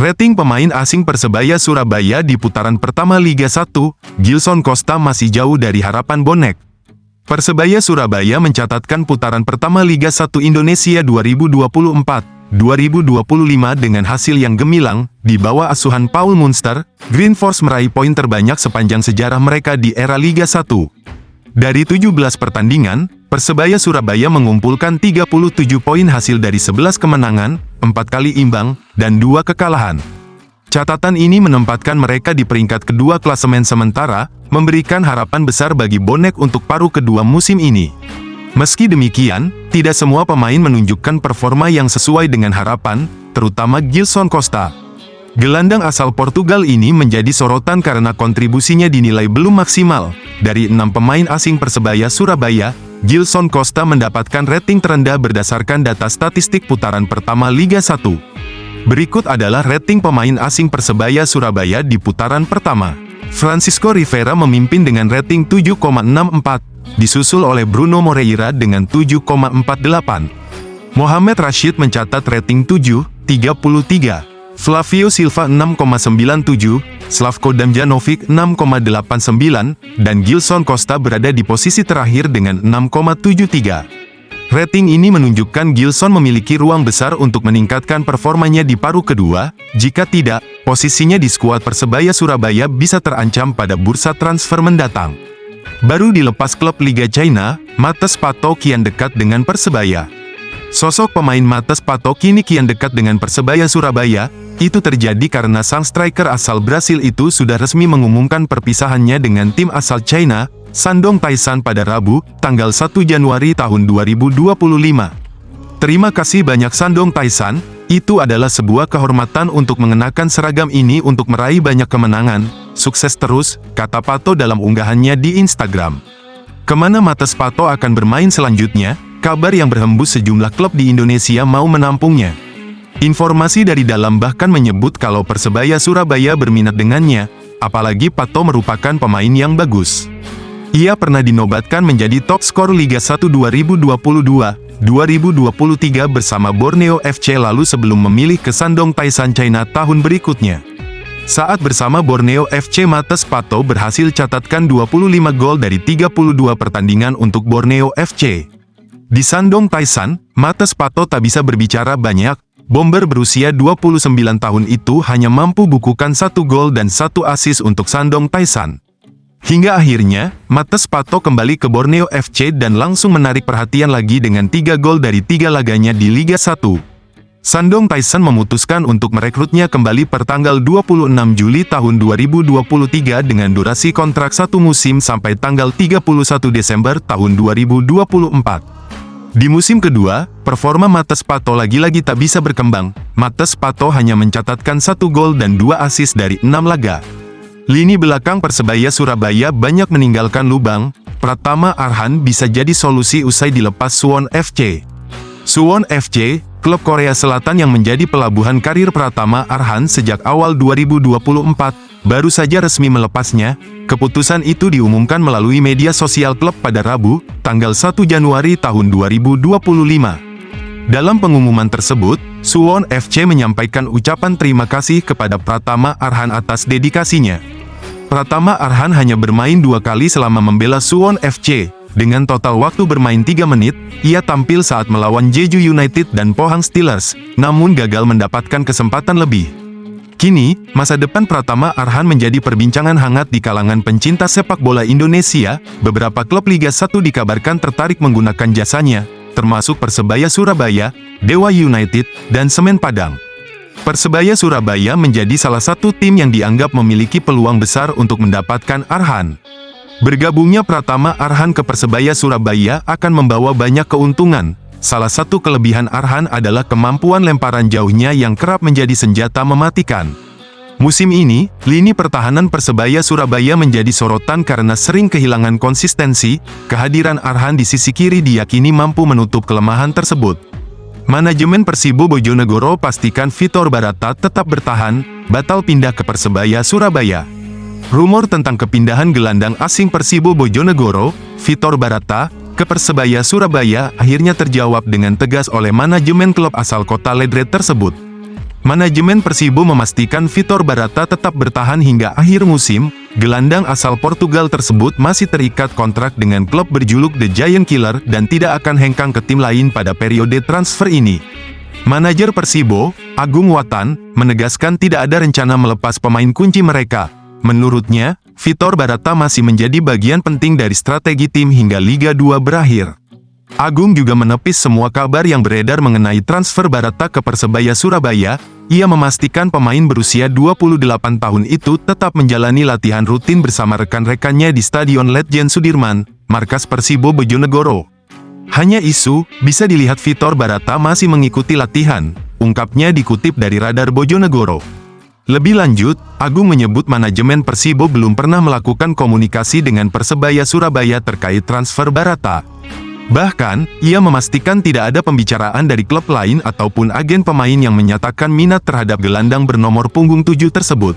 Rating pemain asing Persebaya Surabaya di putaran pertama Liga 1, Gilson Costa masih jauh dari harapan bonek. Persebaya Surabaya mencatatkan putaran pertama Liga 1 Indonesia 2024-2025 dengan hasil yang gemilang. Di bawah asuhan Paul Munster, Green Force meraih poin terbanyak sepanjang sejarah mereka di era Liga 1. Dari 17 pertandingan, Persebaya Surabaya mengumpulkan 37 poin hasil dari 11 kemenangan, 4 kali imbang, dan 2 kekalahan. Catatan ini menempatkan mereka di peringkat kedua klasemen sementara, memberikan harapan besar bagi bonek untuk paruh kedua musim ini. Meski demikian, tidak semua pemain menunjukkan performa yang sesuai dengan harapan, terutama Gilson Costa. Gelandang asal Portugal ini menjadi sorotan karena kontribusinya dinilai belum maksimal. Dari 6 pemain asing Persebaya Surabaya, Gilson Costa mendapatkan rating terendah berdasarkan data statistik putaran pertama Liga 1. Berikut adalah rating pemain asing Persebaya Surabaya di putaran pertama. Francisco Rivera memimpin dengan rating 7,64, disusul oleh Bruno Moreira dengan 7,48. Mohamed Rashid mencatat rating 7,33. Flavio Silva 6,97, Slavko Damjanovic 6,89, dan Gilson Costa berada di posisi terakhir dengan 6,73. Rating ini menunjukkan Gilson memiliki ruang besar untuk meningkatkan performanya di paruh kedua. Jika tidak, posisinya di skuad Persebaya Surabaya bisa terancam pada bursa transfer mendatang. Baru dilepas klub Liga China, Mates Pato kian dekat dengan Persebaya. Sosok pemain Mates Pato kini kian dekat dengan Persebaya Surabaya. Itu terjadi karena sang striker asal Brasil itu sudah resmi mengumumkan perpisahannya dengan tim asal China, Shandong Taishan pada Rabu, tanggal 1 Januari tahun 2025. Terima kasih banyak Shandong Taishan, itu adalah sebuah kehormatan untuk mengenakan seragam ini untuk meraih banyak kemenangan. Sukses terus, kata Pato dalam unggahannya di Instagram. Kemana Mates Pato akan bermain selanjutnya? Kabar yang berhembus sejumlah klub di Indonesia mau menampungnya. Informasi dari dalam bahkan menyebut kalau Persebaya Surabaya berminat dengannya, apalagi Pato merupakan pemain yang bagus. Ia pernah dinobatkan menjadi top skor Liga 1 2022-2023 bersama Borneo FC lalu sebelum memilih ke Shandong Taishan China tahun berikutnya. Saat bersama Borneo FC, Mates Pato berhasil catatkan 25 gol dari 32 pertandingan untuk Borneo FC. Di Shandong Taishan, Mates Pato tak bisa berbicara banyak. Bomber berusia 29 tahun itu hanya mampu bukukan 1 gol dan 1 assist untuk Shandong Taishan. Hingga akhirnya, Mates Pato kembali ke Borneo FC dan langsung menarik perhatian lagi dengan 3 gol dari 3 laganya di Liga 1. Shandong Taishan memutuskan untuk merekrutnya kembali per tanggal 26 Juli tahun 2023 dengan durasi kontrak 1 musim sampai tanggal 31 Desember tahun 2024. Di musim kedua, performa Mates Pato lagi-lagi tak bisa berkembang. Mates Pato hanya mencatatkan 1 gol dan 2 assist dari 6 laga. Lini belakang Persebaya Surabaya banyak meninggalkan lubang. Pratama Arhan bisa jadi solusi usai dilepas Suwon FC. Suwon FC, klub Korea Selatan yang menjadi pelabuhan karir Pratama Arhan sejak awal 2024, baru saja resmi melepasnya. Keputusan itu diumumkan melalui media sosial klub pada Rabu, tanggal 1 Januari tahun 2025. Dalam pengumuman tersebut, Suwon FC menyampaikan ucapan terima kasih kepada Pratama Arhan atas dedikasinya. Pratama Arhan hanya bermain 2 kali selama membela Suwon FC. Dengan total waktu bermain 3 menit, ia tampil saat melawan Jeju United dan Pohang Steelers, namun gagal mendapatkan kesempatan lebih. Kini, masa depan Pratama Arhan menjadi perbincangan hangat di kalangan pencinta sepak bola Indonesia. Beberapa klub Liga 1 dikabarkan tertarik menggunakan jasanya, termasuk Persebaya Surabaya, Dewa United, dan Semen Padang. Persebaya Surabaya menjadi salah satu tim yang dianggap memiliki peluang besar untuk mendapatkan Arhan. Bergabungnya Pratama Arhan ke Persebaya Surabaya akan membawa banyak keuntungan. Salah satu kelebihan Arhan adalah kemampuan lemparan jauhnya yang kerap menjadi senjata mematikan. Musim ini, lini pertahanan Persebaya Surabaya menjadi sorotan karena sering kehilangan konsistensi. Kehadiran Arhan di sisi kiri diyakini mampu menutup kelemahan tersebut. Manajemen Persibo Bojonegoro pastikan Vitor Barata tetap bertahan, batal pindah ke Persebaya Surabaya. Rumor tentang kepindahan gelandang asing Persibo Bojonegoro, Vitor Barata, ke Persebaya Surabaya akhirnya terjawab dengan tegas oleh manajemen klub asal kota Ledred tersebut. Manajemen Persibo memastikan Vitor Barata tetap bertahan hingga akhir musim. Gelandang asal Portugal tersebut masih terikat kontrak dengan klub berjuluk The Giant Killer dan tidak akan hengkang ke tim lain pada periode transfer ini. Manajer Persibo, Agung Watan, menegaskan tidak ada rencana melepas pemain kunci mereka. Menurutnya, Vitor Barata masih menjadi bagian penting dari strategi tim hingga Liga 2 berakhir. Agung juga menepis semua kabar yang beredar mengenai transfer Barata ke Persebaya Surabaya. Ia memastikan pemain berusia 28 tahun itu tetap menjalani latihan rutin bersama rekan-rekannya di Stadion Letjen Sudirman, markas Persibo Bojonegoro. Hanya isu, bisa dilihat Vitor Barata masih mengikuti latihan, ungkapnya dikutip dari Radar Bojonegoro. Lebih lanjut, Agung menyebut manajemen Persibo belum pernah melakukan komunikasi dengan Persebaya Surabaya terkait transfer Barata. Bahkan, ia memastikan tidak ada pembicaraan dari klub lain ataupun agen pemain yang menyatakan minat terhadap gelandang bernomor punggung 7 tersebut.